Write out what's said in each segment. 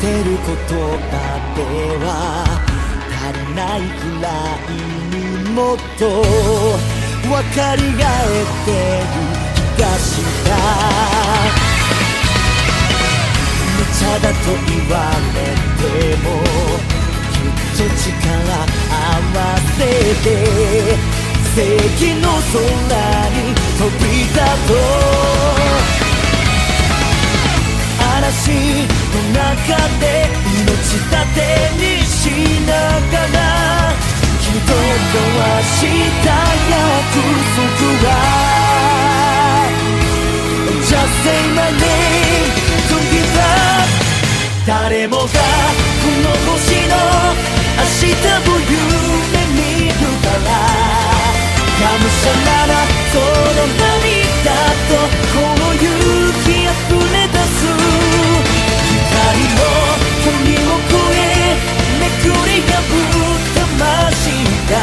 ってることだけは足りないくらいにもっと分かり合えてる気がした。無茶だと言われてもきっと力合わせて正義の空に飛び立とう。嵐の中で命だてにしながら君と交わした約束は Just say my name, don't give up。 誰もがこの星の明日を夢見るからがむしゃらなその涙とこの勇気あふれ出す光の髪を越えめくり破った魂が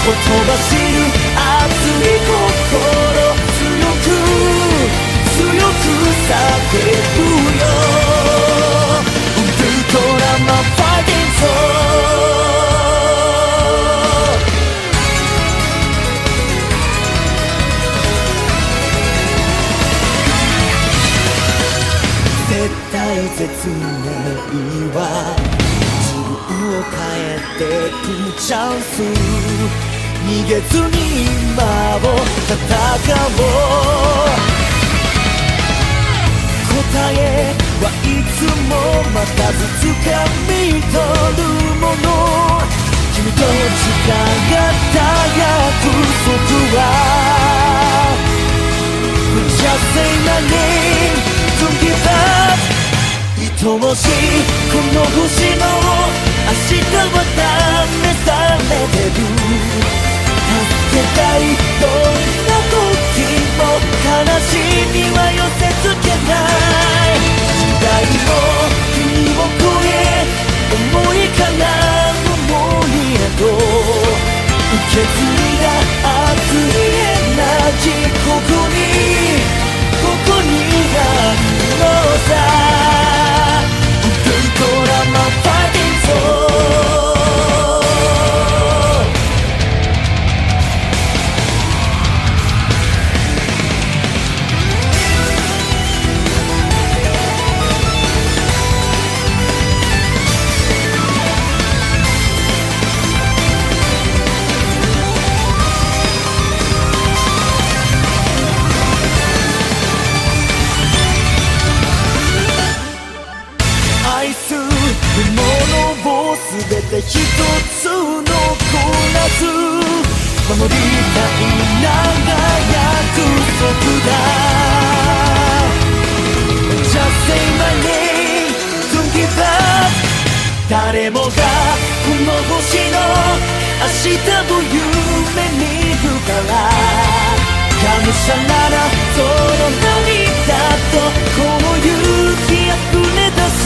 ほとばしる熱い心強く叫ぶよ。ウルトラマンファイティングソー。絶対絶命は自分を変えてくチャンス。逃げずに今を戦おう。答えはいつもまたずつかみ取るもの。君と誓った約束は Just say my name, don't give up。 愛おしいこの星の明日は試されてる。助けたいどんな時も悲しみは寄せつけない。時代も国を越え思いから思いへと受け継いだ熱いエナジーここにあるのさ。ウルトラマンファイティングソー。全て一つのコーラス守りたいなら約束だ。 Just say my name, don't give up。 誰もがこの星の明日を夢見るからがむしゃらなその涙とこの勇気あふれ出す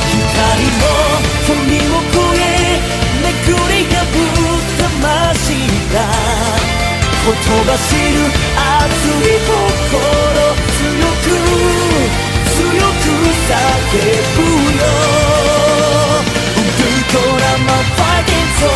光の海を越えめくり破った魂がほとばしる熱い心強く叫ぶよ。ウルトラマンファイティングソー。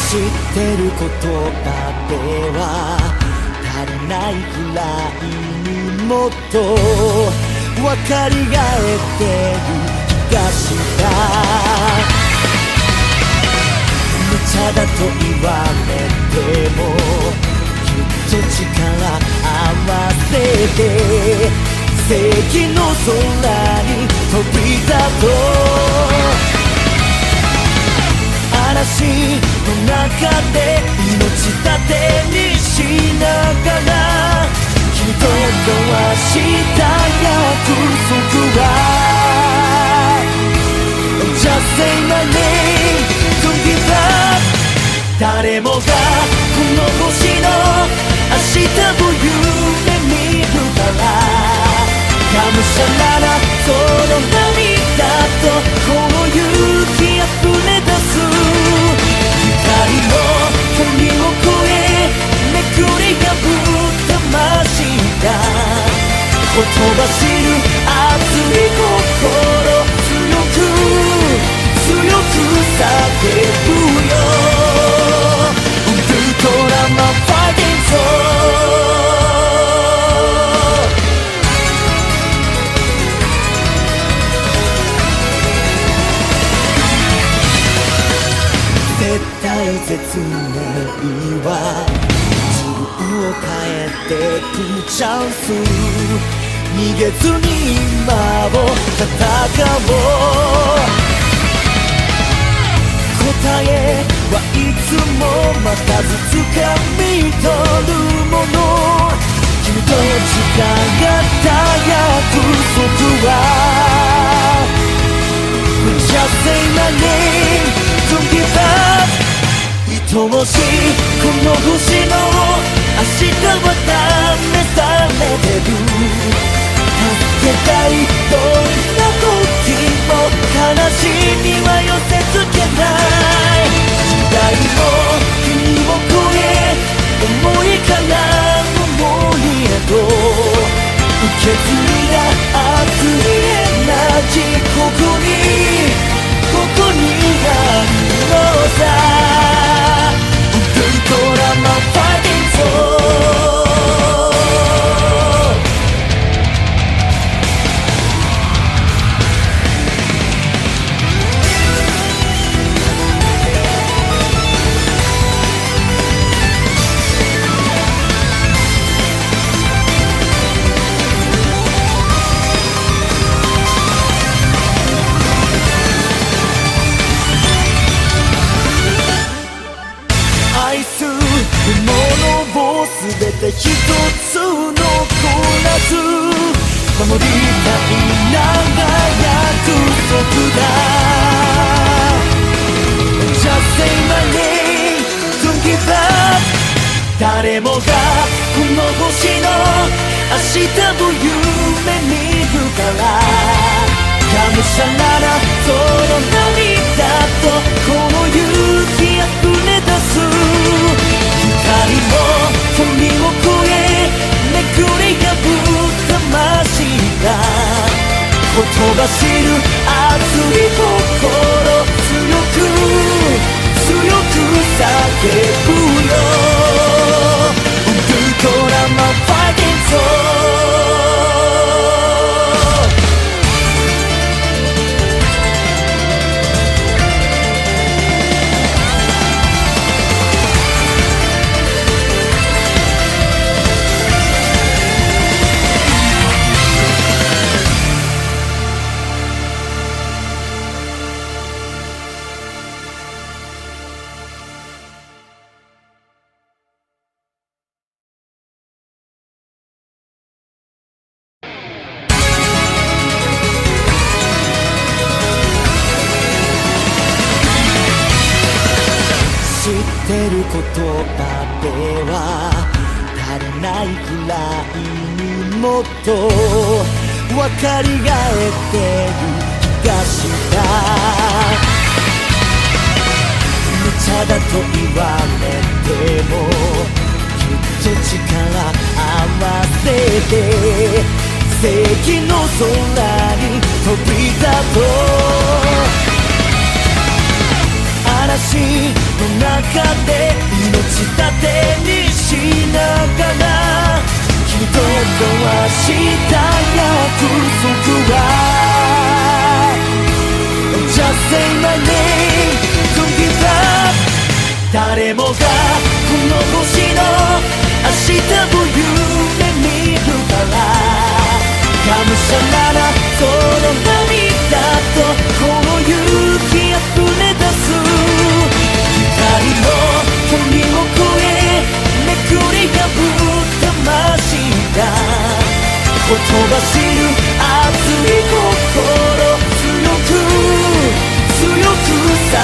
知ってることだけは足りないくらいにもっと分かり合えてる気がした。無茶だと言われてもきっと力合わせて正義の空に飛び立とう。嵐嵐の中で命絶てにしながら君と交わした約束は Just say my name, don't give up 誰もがこの星の明日を夢見るからがむしゃらなその涙とこの勇気あふれ出す光の髪を越えめくり破った魂がほとばしる熱い心強く叫ぶよウルトラマンファイティングソー絶対絶命は自分を変えてくチャンス逃げずに今を戦おう答えはいつも待たず掴み取るもの君と誓った約束は Just say my name, don't give up 愛しいこの星の明日は試されてる助けたいどんな時も悲しみは寄せつけない時代も国を越え思いから思いへと受け継いだ熱いエナジーここにあるのさウルトラマンファイティングソー全て一つ残らず守りたいな約束だ Just say my name, don't give up 誰もがこの星の明日を夢見るからがむしゃらなその涙とこの勇気あふれ出す光も髪を越えめくり破った魂がほとばしる熱い心強く叫ぶよウルトラマンファイティングソ知ってる言葉では足りないくらいにもっと分かり合えてる気がした無茶だと言われてもきっと力合わせて正義の空に飛び立とう嵐の中で命絶てにしながら君と交わした約束は Just say my name, don't give up 誰もがこの星の明日を夢見るからがむしゃらなその涙とこの勇気あふれ出すほとばしる熱い心、強く強く叫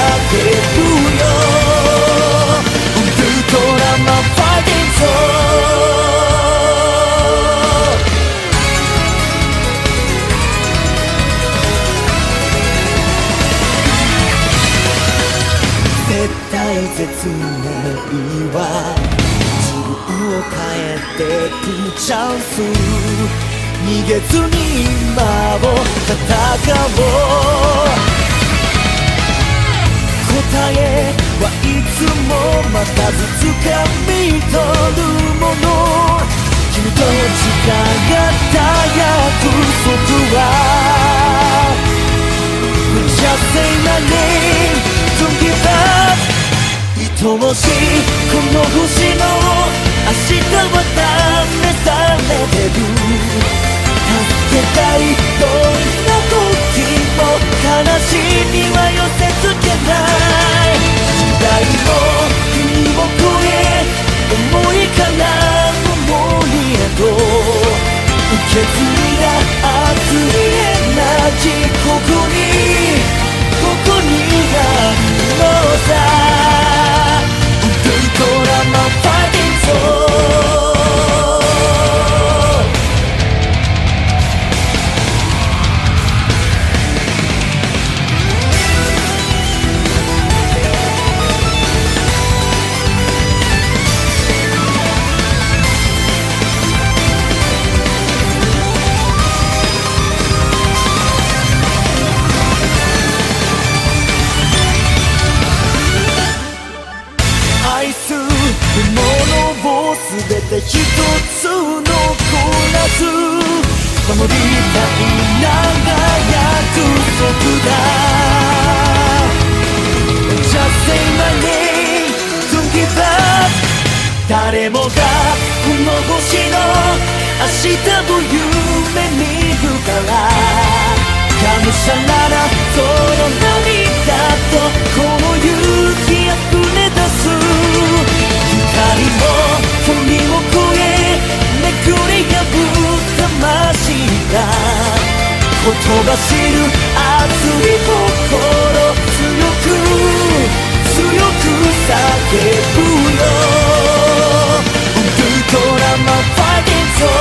ぶよ、ウルトラマンファイティングゾーン、絶対絶命は自分を変えてくチャンス、逃げずに今を戦おう、答えはいつも待たず掴み取るもの、君と時間がた約束は We just say my name, don't give up、愛しいこの星の明日は試されてる、助けたいどんな時も悲しみは寄せつけない、時代も国を越え思いから思いへと受け継いだ熱いエナジー、ここにあるのさ、ウルトラマンファイティングゾーン、愛するものをすべて一つ残らず守りたい長約束だ、 Just say my name, don't give up、 誰もがこの星の明日を夢見るから、がむしゃらなその涙とこの勇気あふれ出す、光も海を越えめくり破った魂がほとばしる熱い心、強く強く叫ぶよ、ウルトラマンファイティングゾーン、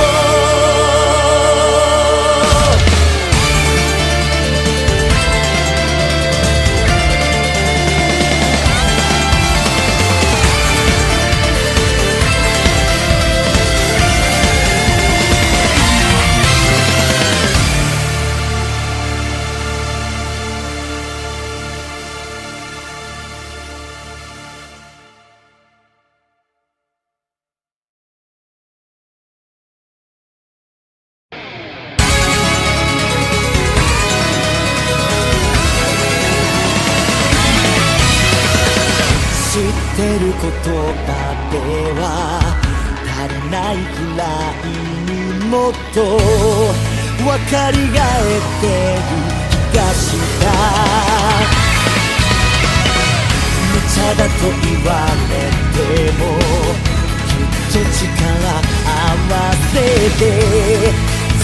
知ってる言葉では足りないくらいにもっと分かり合えてる気がした、無茶だと言われてもきっと力合わせて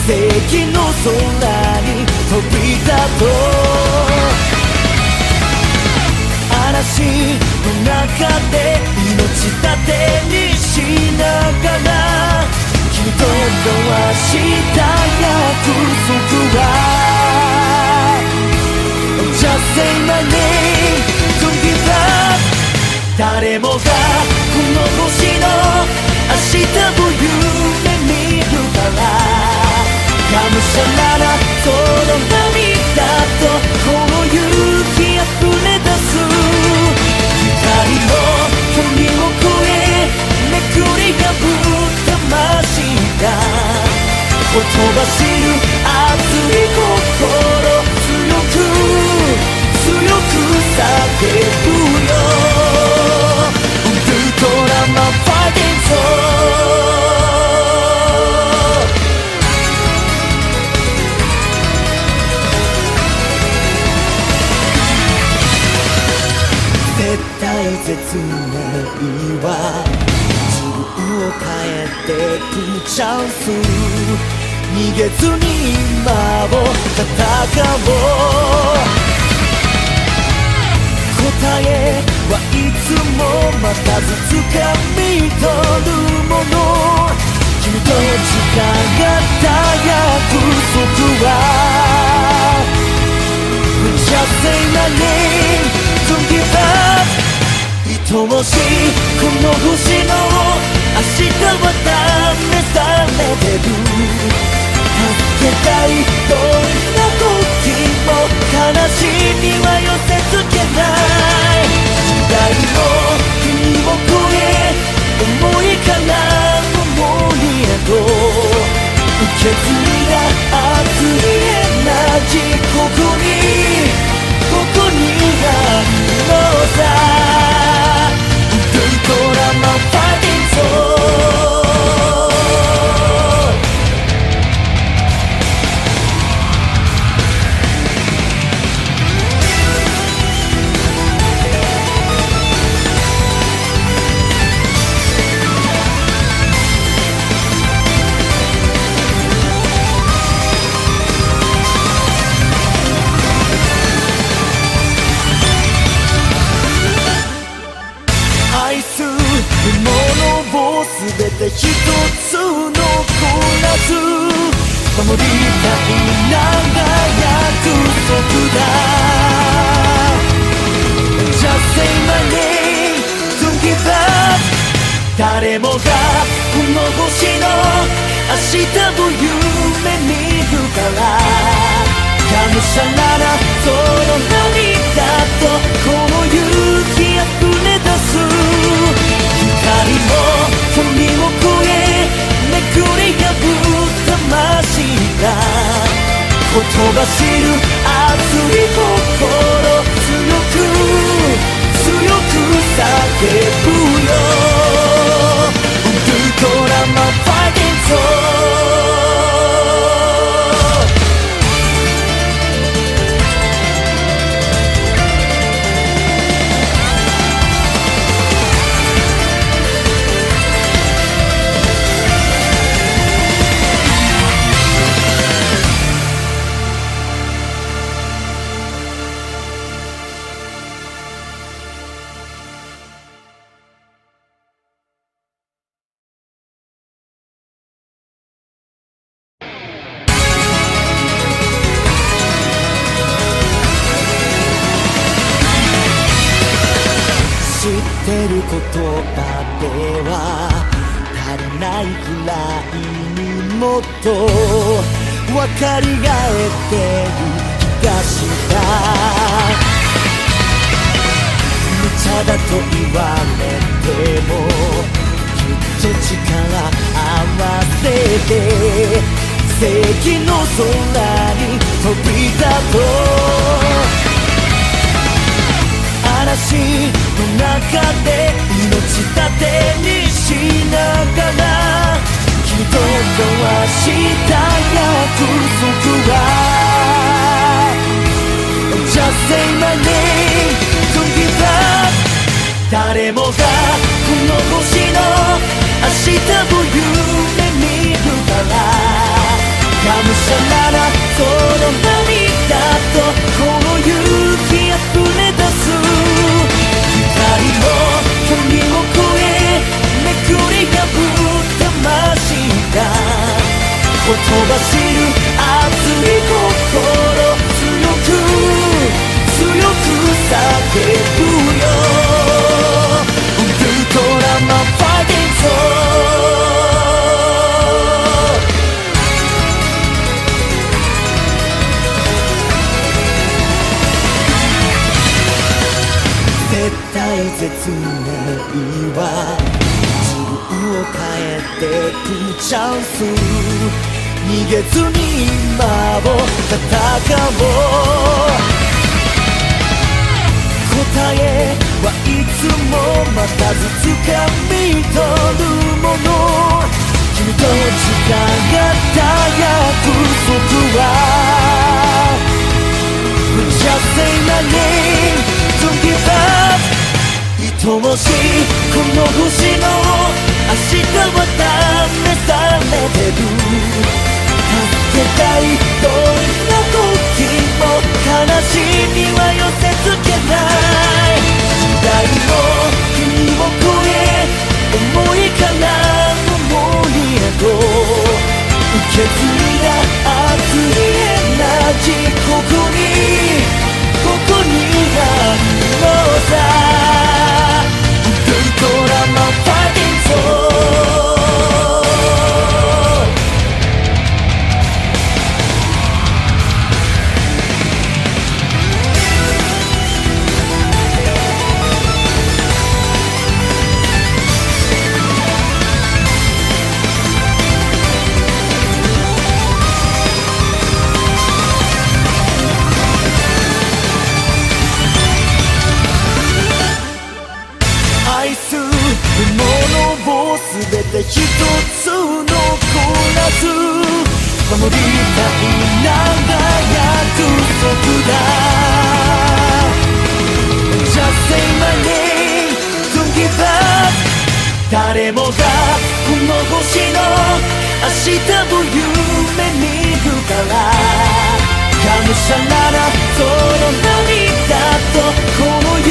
正義の空に飛び立とう、嵐の中で命だてにしながら君と交わした約束は Just say my name, don't give up、 誰もがこの星の明日を夢見るから、がむしゃらなその涙とこの勇気あふれ出す、光の海を越えめくり破った魂がほとばしる熱い心、強く強く叫ぶよ、ウルトラマンファイティングゾーン、絶対絶命は自分を変えてくチャンス、逃げずに今を戦おう。答えはいつも待たず掴み取るもの。君と誓った約束は Just say my name, don't give up。 愛おしいこの星の明日は試されてる。助けたいどんな時も悲しみは寄せつけない。時代の国を越え思いから思いへと受け継いだ熱いエナジー。ここにあるのさ。ウルトラマンファイティングゾーン。愛するものをすべて一つのコーラス。守りたいな約束だ。 Just say my name, don't give up。 誰もがこの星の明日を夢見るから。がむしゃらなその涙とこの勇気溢れ出す。光も海を越えめくり破った魂が言葉知る熱い心。強く叫ぶよ。ウルトラマンファイティングゾーン。知ってる言葉では足りないくらいにもっと分かり合えてる気がした。無茶だと言われてもきっと力合わせて正義の空に飛び立とう。嵐の中で命たてにしながら君と交わした約束は Just say my name, don't give up。 誰もがこの星の明日を夢見るからがむしゃらなその涙とこの勇気溢れ出す。光も海を越えめくり破った魂が言葉知る熱い心。強く叫ぶよ。ウルトラマンファイティングゾーン。絶対絶命は自分を変えてくチャンス。逃げずに今を戦おう。答えはいつも待たず掴み取るもの。君と誓った約束は Just say my name, don't give up。 愛おしいこの星の明日は試されてる。助けたいどんな時も悲しみは寄せつけない時代も国を越え思いから思いへと受け継いだ熱いエナジーここにあるのさウルトラマンファイティングすべて一つのコーラス守りたい長約束だ Just say my name Don't give up 誰もがこの星の明日を夢見るから感謝ならその涙とこの勇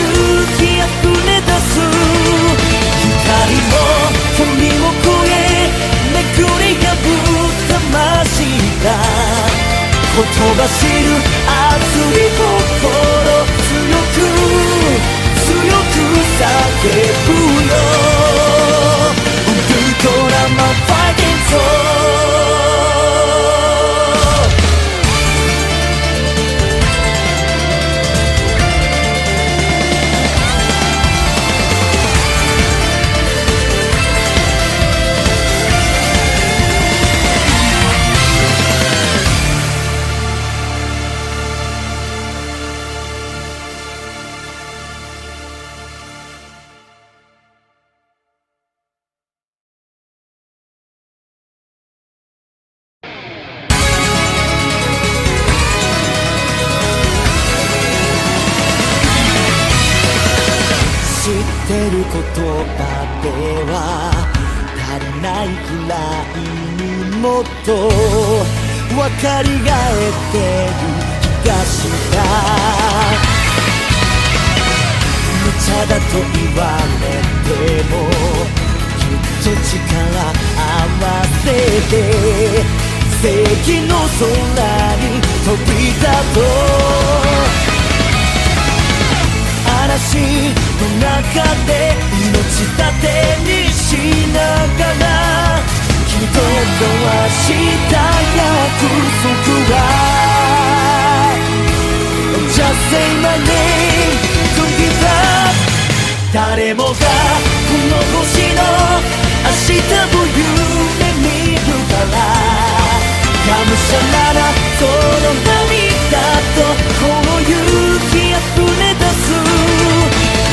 気あふれ出す光も海を越えめくり破った魂が言葉知る熱い心強く叫ぶよウルトラマンファイティング知ってる言葉では足りないくらいにもっと分かり合えてる気がした無茶だと言われてもきっと力合わせて正義の空に飛び立とう嵐の中で命だてにしながら君と交わした約束は Just say my name Don't give up 誰もがこの星の明日を夢見るから感謝ならその涙とこの勇気あふれ出す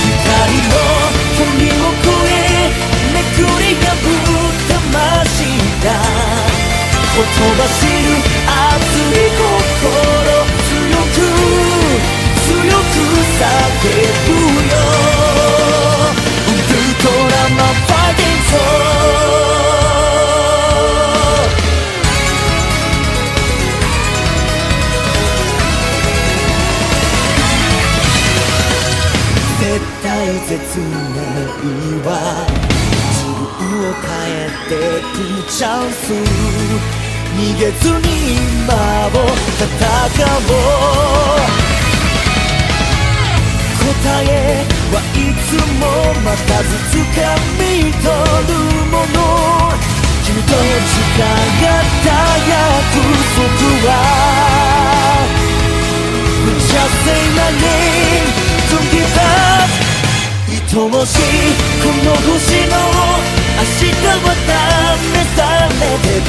光の海を越えめくり破った魂が言葉知る熱い心強く叫ぶよウルトラマンファイティング大絶命は自分を変えてくチャンス逃げずに今を戦おう答えはいつも待たず掴み取るもの君と誓った約束は Just say my name Don't give up 愛しいこの星の明日は試されてる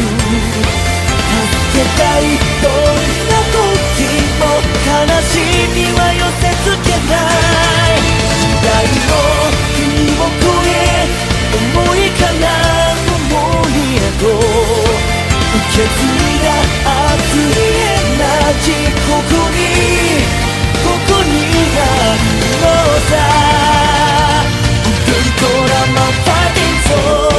助けたいどんな時も悲しみは寄せつけない時代も国を越え思いから思いへと受け継いだ熱いエナジーここにあるのさウルトラマンファイティング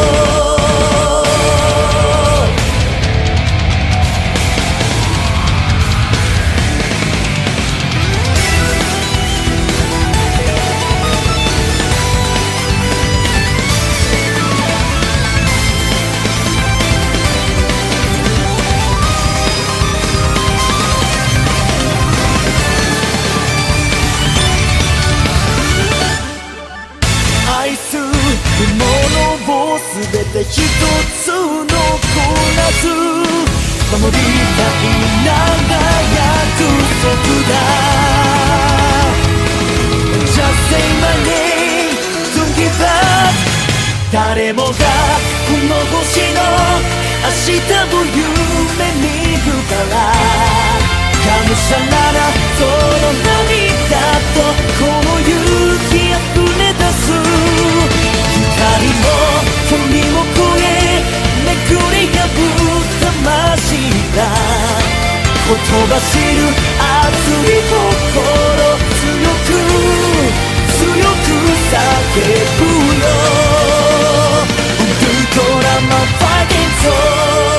一つ残らず守りたい長い約束だ。 Just say my name, don't give up。 誰もがこの星の明日を夢見るからがむしゃらなその涙とこの勇気あふれ出す光も鳥も越え巡り合う魂が言葉知る熱い心強く叫ぶよ I'm a fighting soul。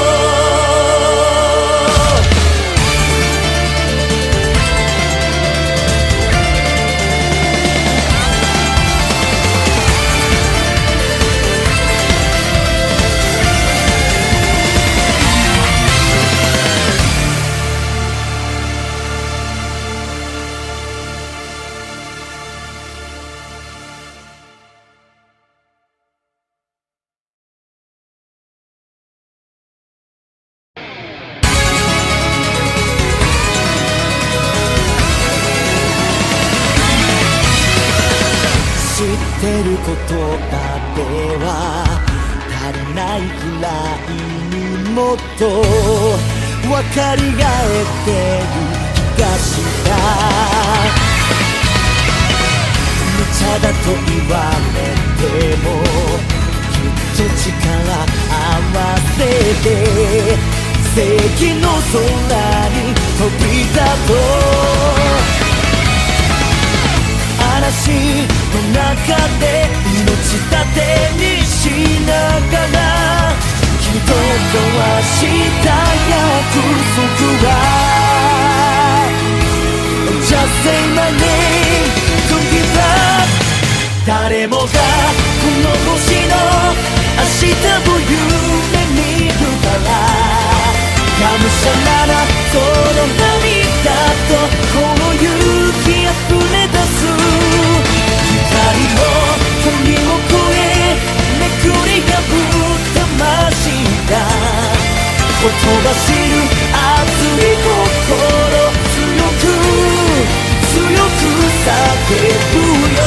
知ってることだけは足りないくらいにもっと分かり合えてる気がした無茶だと言われてもきっと力合わせて正義の空に飛び立とう嵐の中で命だてにしながら君と交わした約束は Just say my name, don't give up。 誰もがこの星の明日を夢見るからがむしゃらなその涙とこの勇気あふれ出す光も鳥も越え巡り合う魂が言葉知る熱い心強く叫ぶよ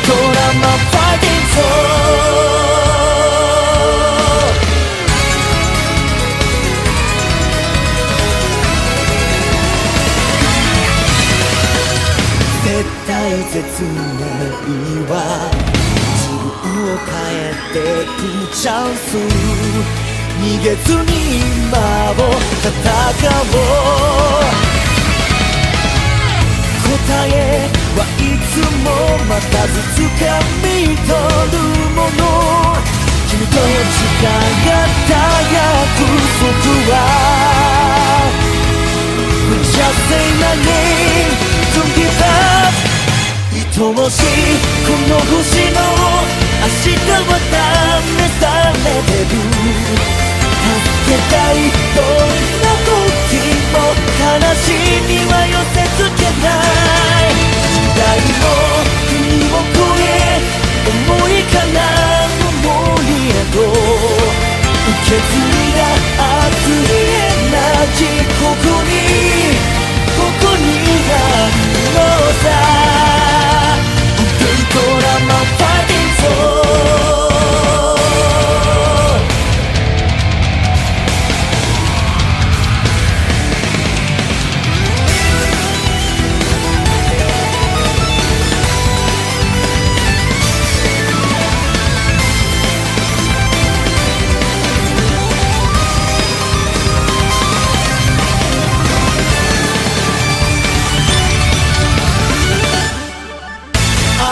Ultra my fighting soul。絶対絶命は自分を変えてくチャンス逃げずに今を戦おう答えはいつも待たず掴み取るもの君と誓った約束は Just say my name, don't give up。 愛おしいこの星の明日は試されてる助けたいどんな時も悲しみは寄せつけない時代も国を越え思いから思いへと受け継いだ熱いエナジーここにあるのさ Ultra my fighting soul。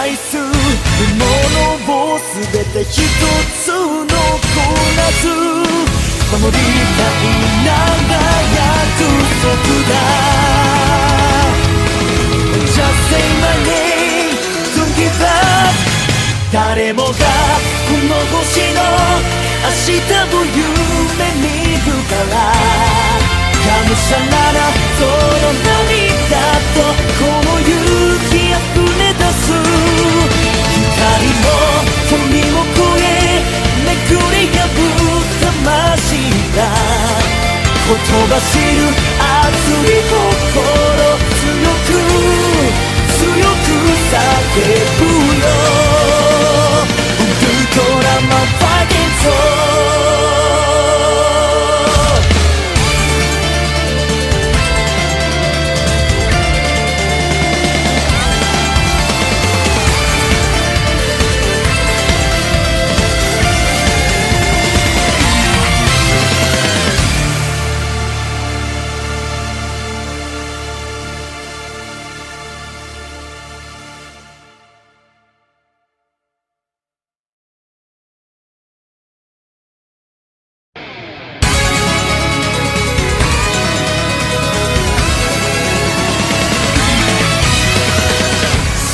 愛するものを全て一つ残らず守りたい長い約束だ Just say my name, don't give up。 誰もがこの星の明日を夢見るからがむしゃらなその涙とこの勇気あふれ出す光も鳥も越えばしる熱い心強く強く叫ぶよ Ultraman Fighting Soul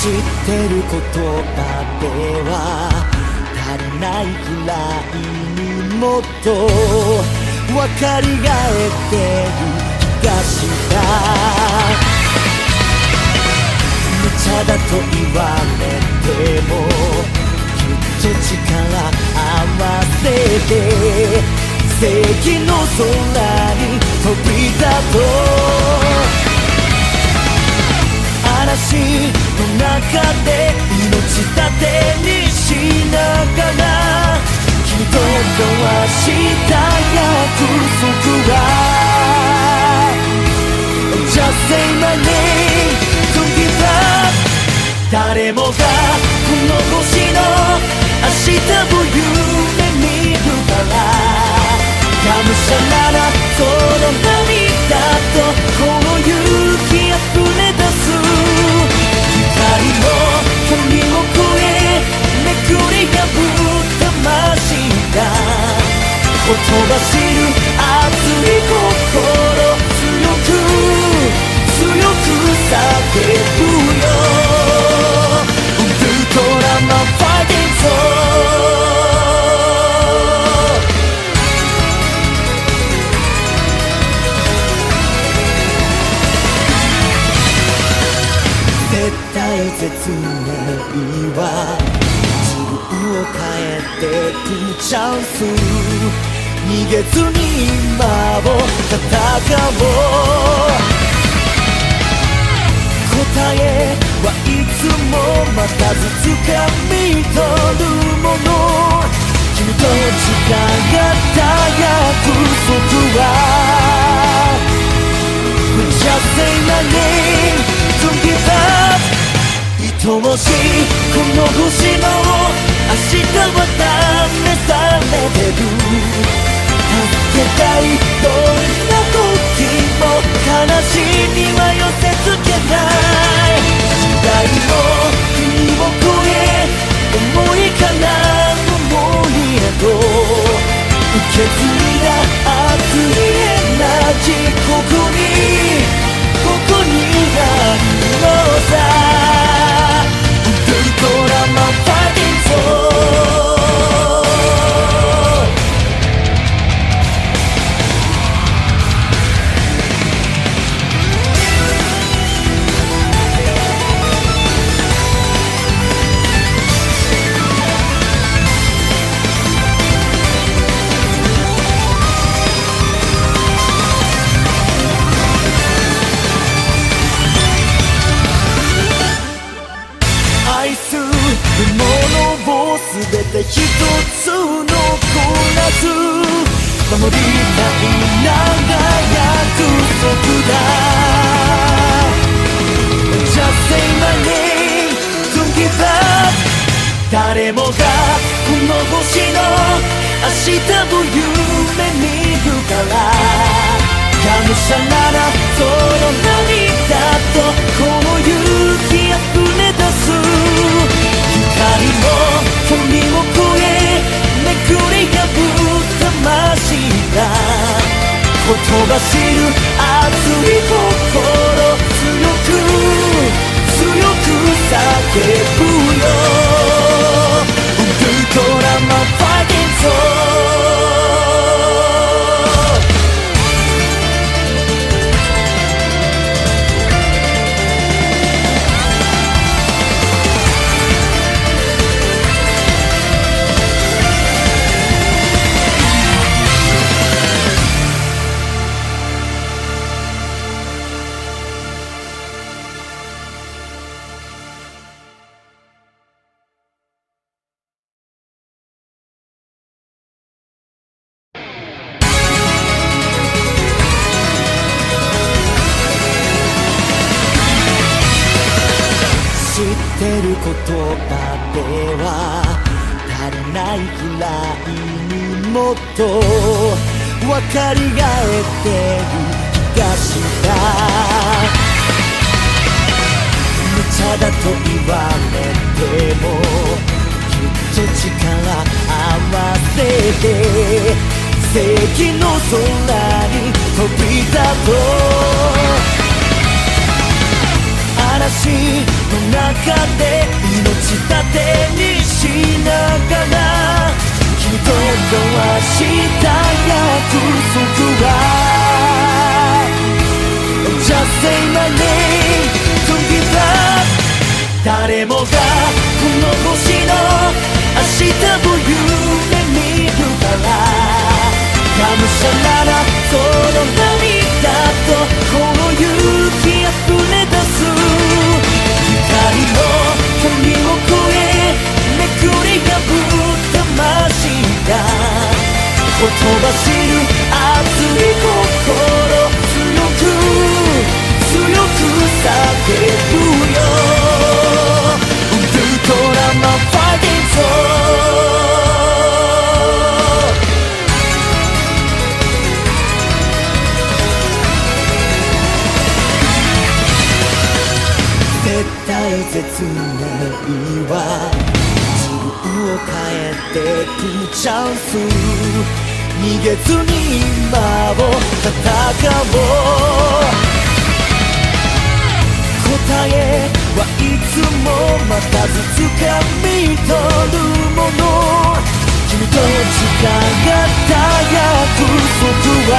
知ってることだけは足りないくらいにもっと分かり合えてる気がした無茶だと言われてもきっと力合わせて正義の空に飛び立とう嵐の中で命盾にしながら君と交わした約束は Just say my name Don't give up 誰もがこの星の明日を夢見るからがむしゃらなその涙とこの勇気あふれ出す光の髪を越えめくり破った魂がほとばしる熱い心強く強く叫ぶよ Ultraman Fighting Soul 絶対絶命は自分を変えてくチャンス逃げずに今を戦おう答えはいつも待たず掴み取るもの君と誓った約束は Just say my name Don't give up 愛おしいこの星の明日は試されてる助けたいどんな時も悲しみは寄せつけない時代も国を越え思いから思いへと受け継いだ熱いエナジーここにあるのさ Ultraman Fighting Soul 全て一つのコーラス守りたい長約束だ Just say my name Don't give up 誰もがこの星の明日を夢見るからがむしゃらなその涙とこの勇気あふれ出す光の髪を越えめくり破った魂がほとばしる熱い心強く強く叫ぶよ Ultraman Fighting Soul 「知ってることだけは足りないくらいにもっと分かり合えてる気がした。無茶だと言われてもきっと力合わせて正義の空に飛び立とう。嵐の中で命だてにしながら君と交わした約束は Just say my name, don't give up。 誰もがこの星の明日を夢見るからがむしゃならその涙とこの勇気あふれ出す光の髪を越えめくり破った魂が言葉知る熱い心強く叫ぶよ。ウルトラマンファイティングソー。絶対絶命は自分を変えてくチャンス。逃げずに今を戦おう。答えはいつも待たず掴み取るもの。君と誓った約束は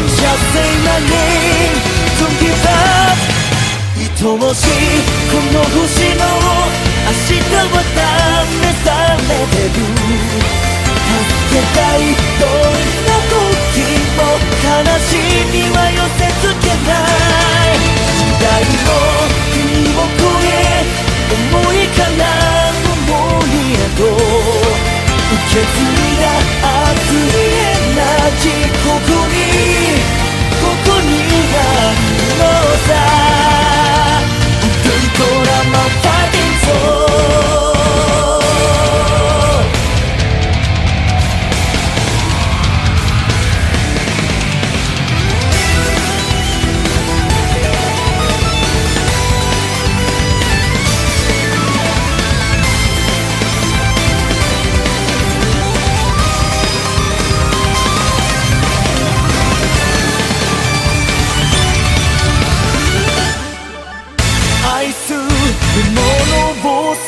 Just say my name, don't give up。 愛しいこの星の明日は試されてる。助けたいどんな時も悲しみは寄せつけない。時代も国を越え思いから思いへと受け継いだ熱いエナジーここにあるのさ。ウルトラマンファイティングソー。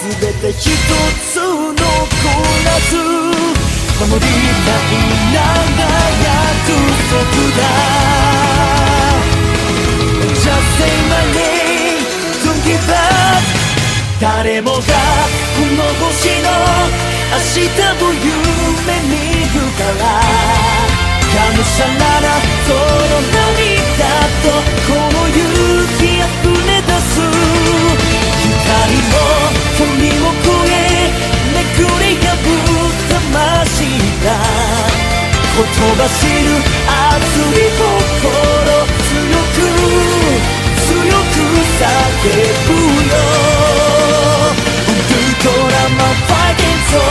全て一つ残らず守りたいな約束だ。 Just say my name, don't give up。 誰もがこの星の明日を夢見るからがむしゃらなその涙とこの勇気あふれ出す光の海を越えめくり破った魂が言葉知る熱い心強く叫ぶよ。ウルトラマンファイティングソー。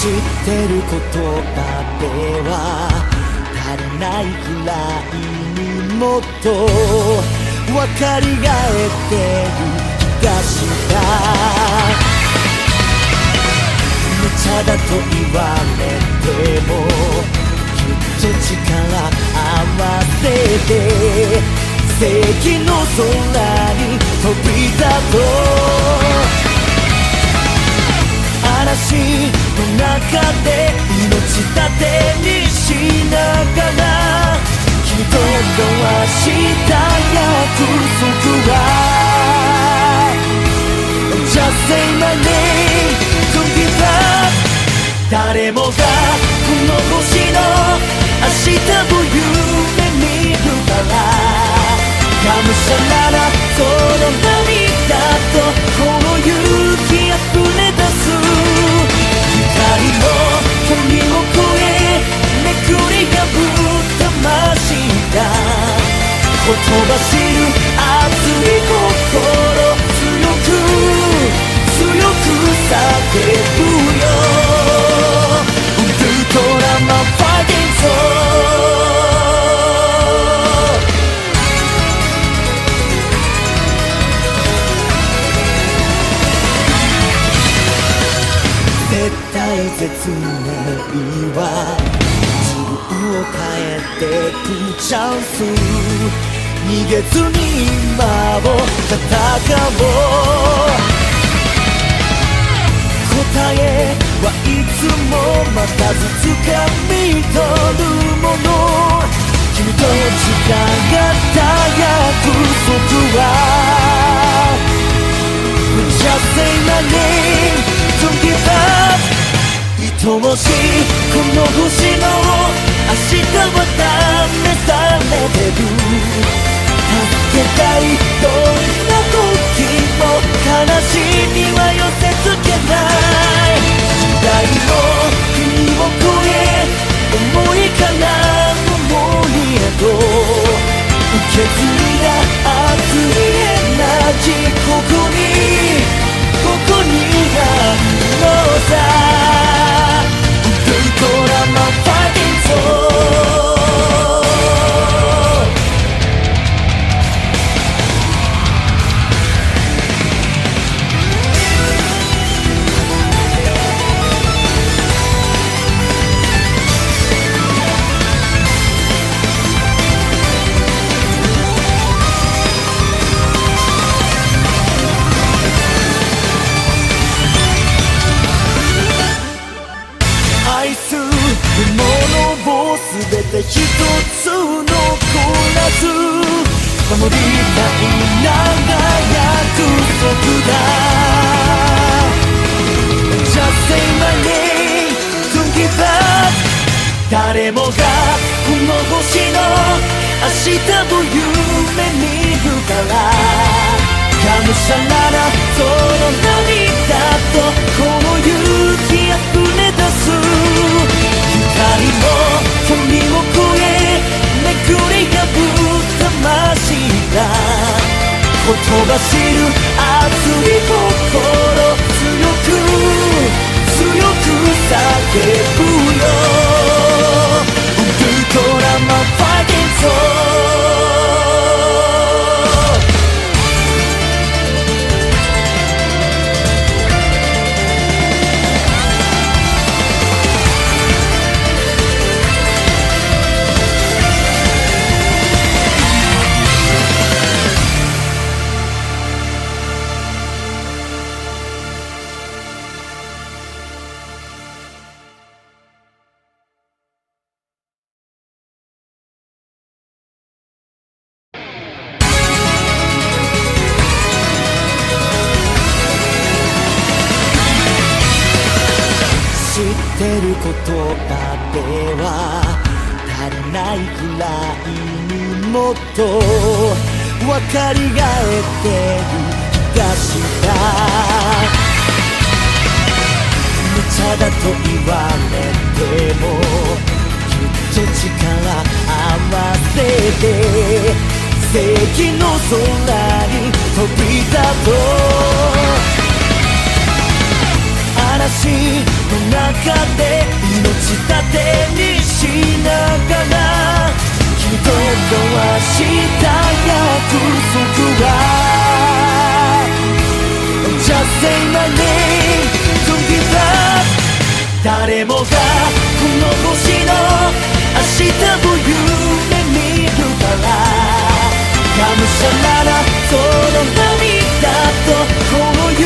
知ってることだけは足りないくらいにもっと分かり合えてる気がした。無茶だと言われてもきっと力合わせて正義の空に飛び立とう。嵐の中で誰もがこの星の明日を夢見るからがむしゃらなその涙とこの勇気あふれ出す光の闇を越えめくり破った魂がほとばしる熱い心強く叫ぶよウルトラマンファイティング絶対絶命は自分を変えてくチャンス逃げずに今を戦おう答えはいつも待たず掴み取るもの君と時間がたやく僕は Just say my name Don't give up 愛おしいこの星の明日は試されてる助けたいどんな時も悲しみは寄せつけない時代の国を越え思いから思いへと受け継いだ熱いエナジーここにあるのさウルトラマンファイティング愛するものを全て一つ残らず守りたい長約束だ Just say my name Don't give up 誰もがこの星の明日を夢見るからがむしゃらなその涙とこの勇気あふれ出す光の闇を越えめくり破った魂がほとばしる熱い心強く叫ぶよウルトラマンファイティング知ってる言葉では足りないくらいにもっと分かり合えてる気がした無茶だと言われてもきっと力合わせて正義の空に飛び立とう嵐の中で命たてにしながら君と交わした約束は Just say my name Don't give up 誰もがこの星の明日を夢見るからがむしゃらなその涙とこの勇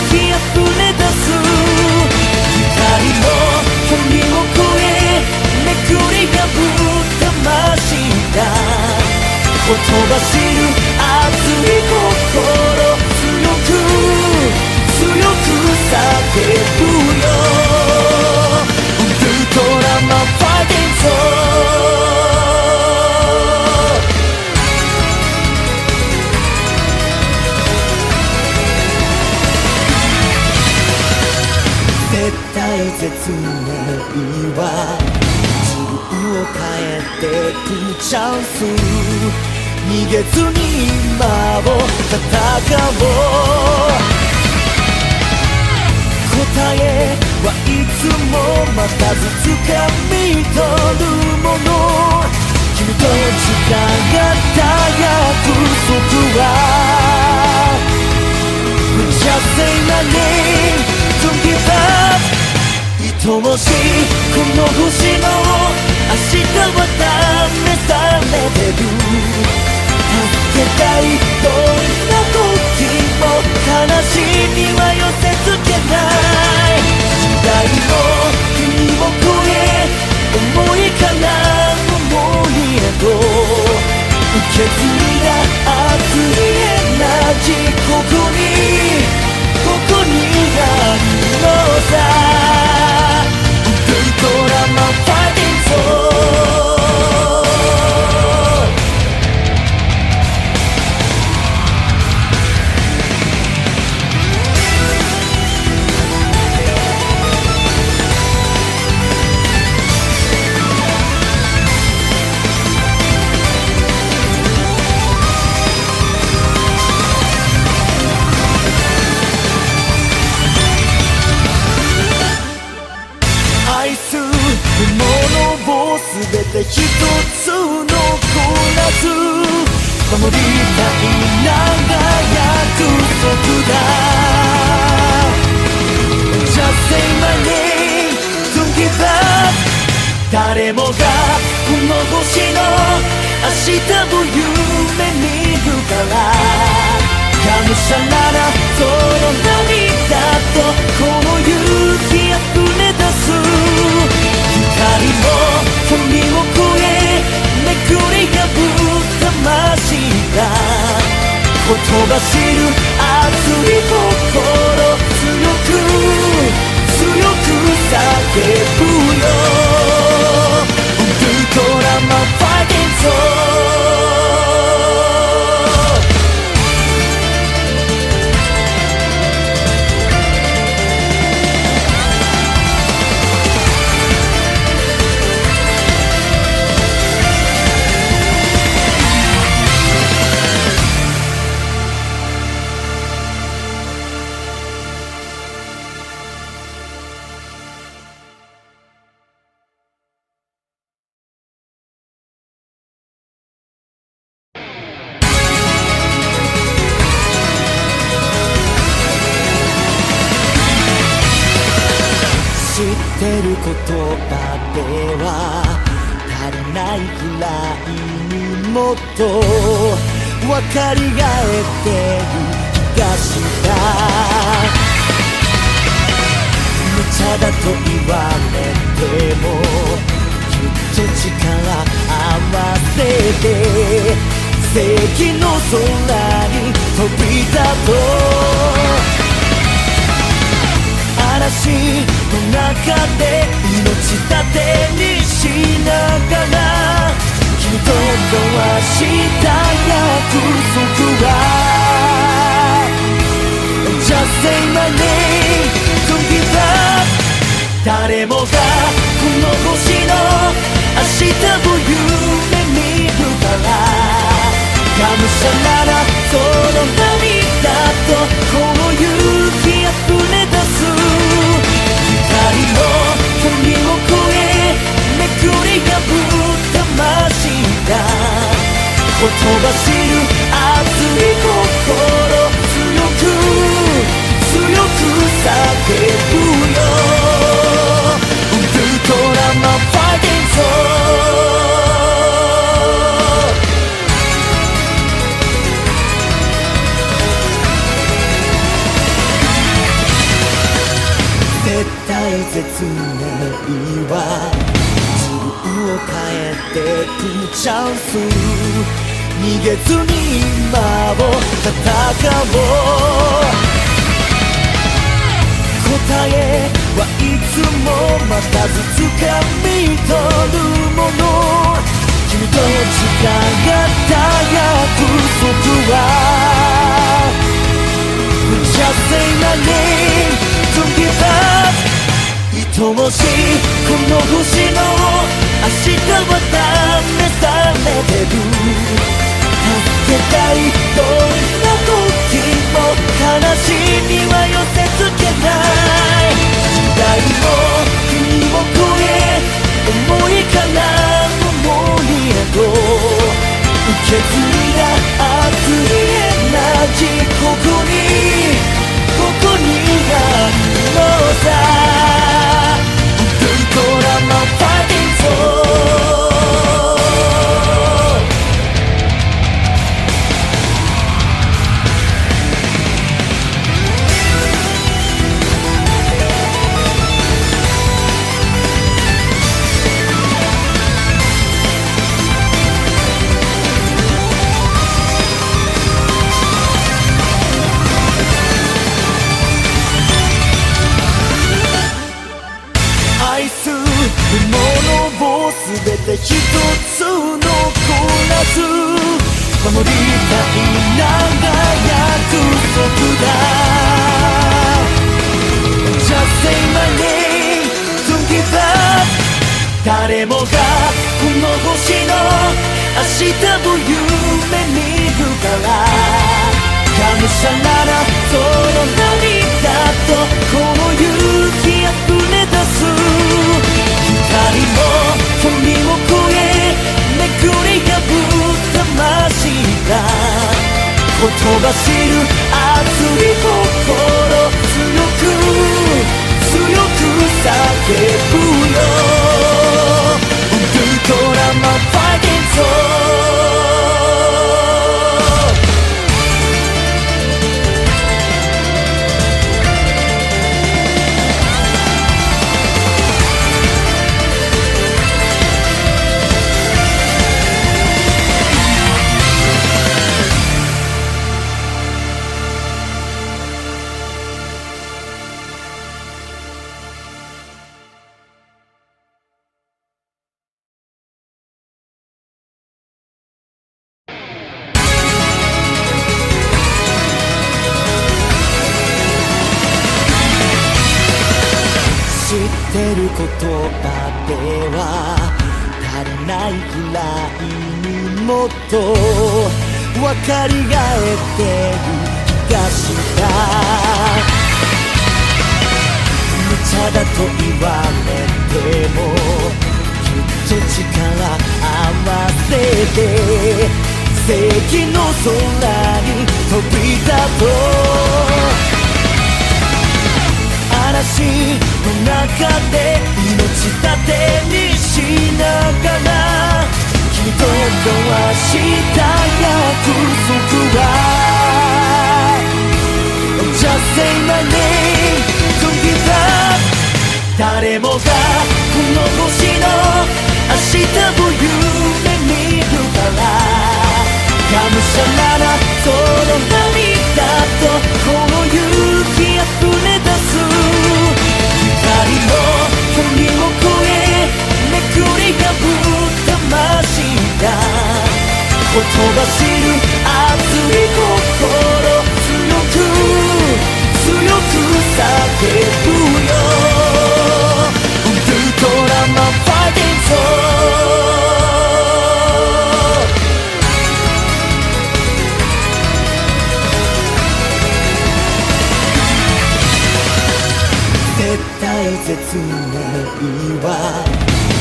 気あふれ出す光の闇を越えめくり破った魂がほとばしる熱い心強く叫ぶよ絶命は自分を変えてくチャンス、逃げずに今を戦おう。答えはいつも待たず掴み取るもの、君と時間がたや約束は Just say my name, don't give up。 愛おしいこの星の明日は試されてる。助けたいどんな時も悲しみは寄せつけない。時代の国を越え思いから思いへと受け継いだ熱いエナジー、ここにあるのさ。ウルトラマンファイティングソー。全て一つのコーラス、守りたい長約束だ。 Just say my name, don't give up。 誰もがこの星の明日を夢見るから、がむしゃらなその涙とこの勇気あふれ出す光も海を越えめくり破った魂が言葉知る熱い心、強く叫ぶよ。ウルトラマンファイティングソ知ってる言葉では足りないくらいにもっと分かり合えてる気がした。無茶だと言われてもきっと力合わせて正義の空に飛び立とう。嵐の中で命だてにしながら君と交わした約束は Just say my name, don't give up。 誰もがこの星の明日を夢見るからがむしゃらなその涙とこの勇気あふれ出す光の海を越えめくり破った魂が言葉知る熱い心、強く叫ぶよ。ウルトラマンファイティングソー。絶対絶命は自分を変えてくチャンス、逃げずに今を戦おう。答えはいつも待たず掴み取るもの、君と時間がた約束は Just say my name, don't give up。 愛しいこの星の明日は試されてる。助けたいどんな時も悲しみは寄せつけない。時代も国を越え思いから思いへと受け継いだ熱いエナジーここにあるのさ。Ultrama fighting soul。全て一つのコーラス守りたい長約束だ。 Just say my name, don't give up。 誰もがこの星の明日を夢見るからがむしゃらなその涙とこの勇気溢れ出す光も海を越えめくり破った魂が言葉知る熱い心強く叫ぶよ。ウルトラマンファイティングソウル。知ってる言葉では足りないくらいにもっと分かり合えてる気がした。無茶だと言われてもきっと力合わせて正義の空に飛び立とう。嵐の中で命立てにしながら君と交わした約束は Just say my name, don't give up。 誰もがこの星の明日を夢見るからがむしゃらなその涙とこの勇気溢れ出す光の海を越えめくり破った魂が言葉知る熱い心強く叫ぶよ。ウルトラマンファイティングソウル。大絶命は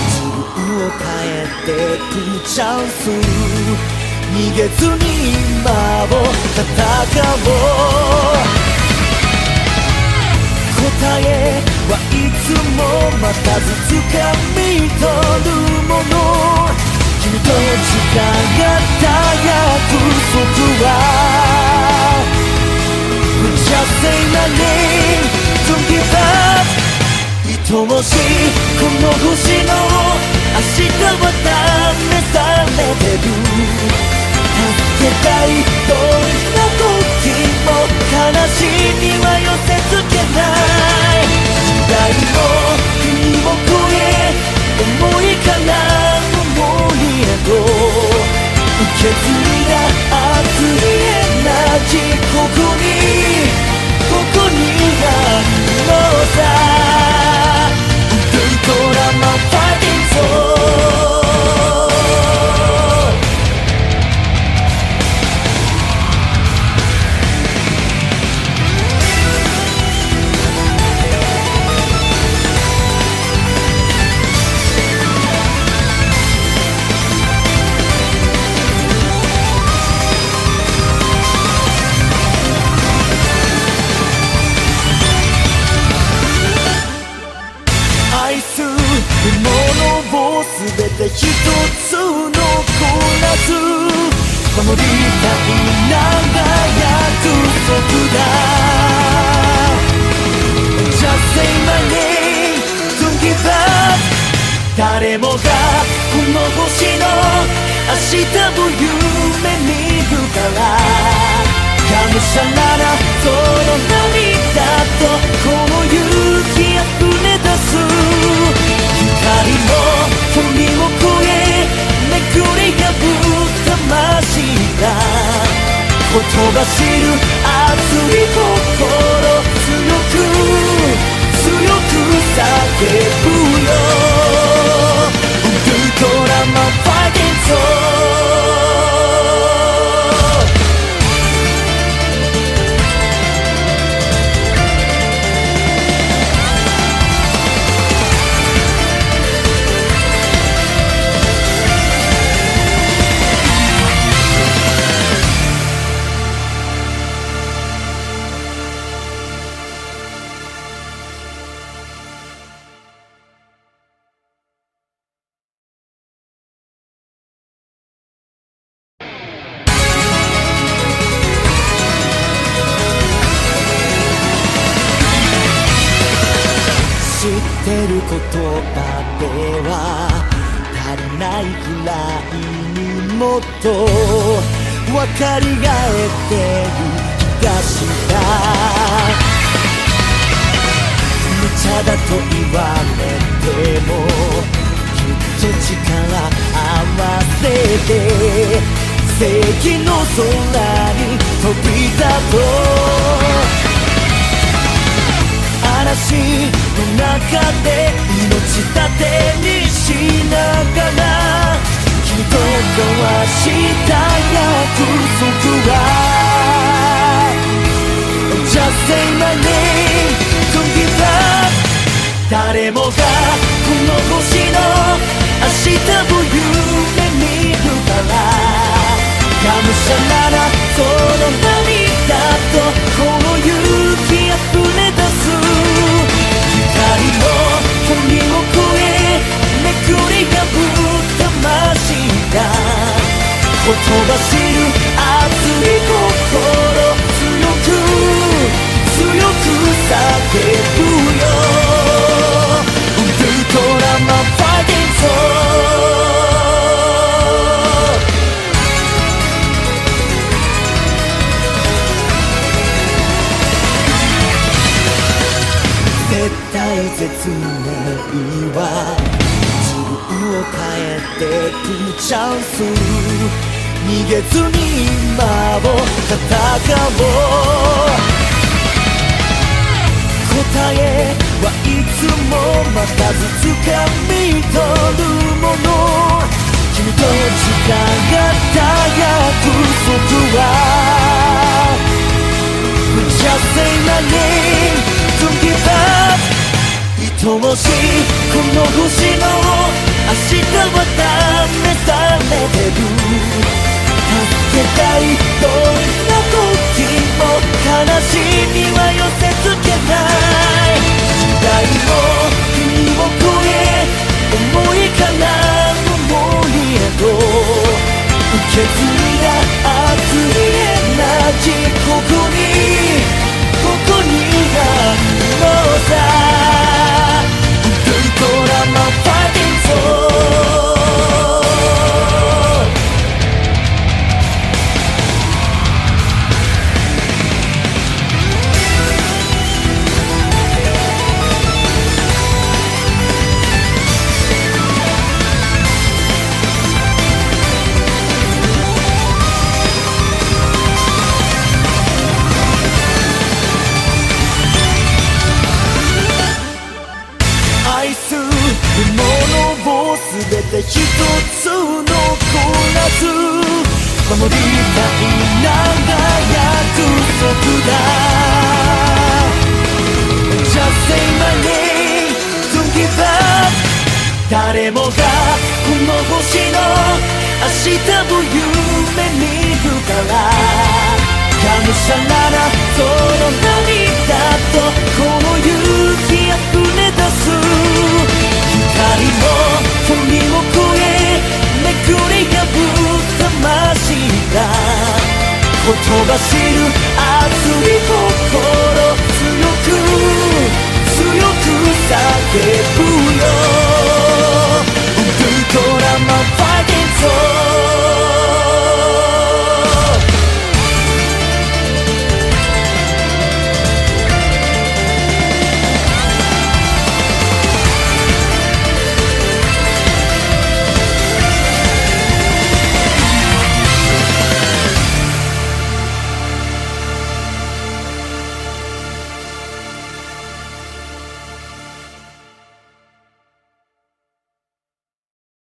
自分を変えてくチャンス。逃げずに今を戦おう。答えはいつも待たず掴み取るもの。君と誓った約束は Just say my name, don't give up。 愛しいこの星の明日は試されてる。助けたいどんな時も悲しみは寄せつけない。時代も国を越え思いから思いへと受け継いだ熱いエナジーここにあるのさ。一つ残らず守りたい長い約束だ。 Just say my name, don't give up。 誰もがこの星の明日を夢見るからがむしゃらなその涙とこの勇気あふれ出す光の鳥を越えめくり破った魂が言葉知る熱い心強く叫ぶよ Ultraman Fighting Soul。 知ってる言葉では足りないくらいにもっと分かり合えてる気がした無茶だと言われてもきっと力合わせて正義の空に飛び立とう嵐の中で命立てにしながら君と交わした約束は Just say my name, don't give up。 誰もがこの星の明日を夢見るからがむしゃらなその涙とこの勇気あふれ出す光の鳥を越えめくり破った魂が言葉知る熱い心強く叫ぶよ Ultraman Fighting Soul。 絶対絶命は自分を変えてくチャンス逃げずに今を戦おう答えはいつも待たず掴み取るもの君と誓った約束は Just say my name, don't give up。 愛おしいこの星の明日は試されてる助けたいどんな時も悲しみは寄せつけない時代も国を越え思いから思いへと受け継いだ熱いエナジーここにあるのさUltraman Fighting Soul。 愛するものをすべて一つ残らず守りたい長約束だ Just say my name, don't give up。 誰もがこの星の明日を夢見るからがむしゃらなその涙とこの勇気あふれ出す光の鳥を越え走る熱い心強く叫ぶよ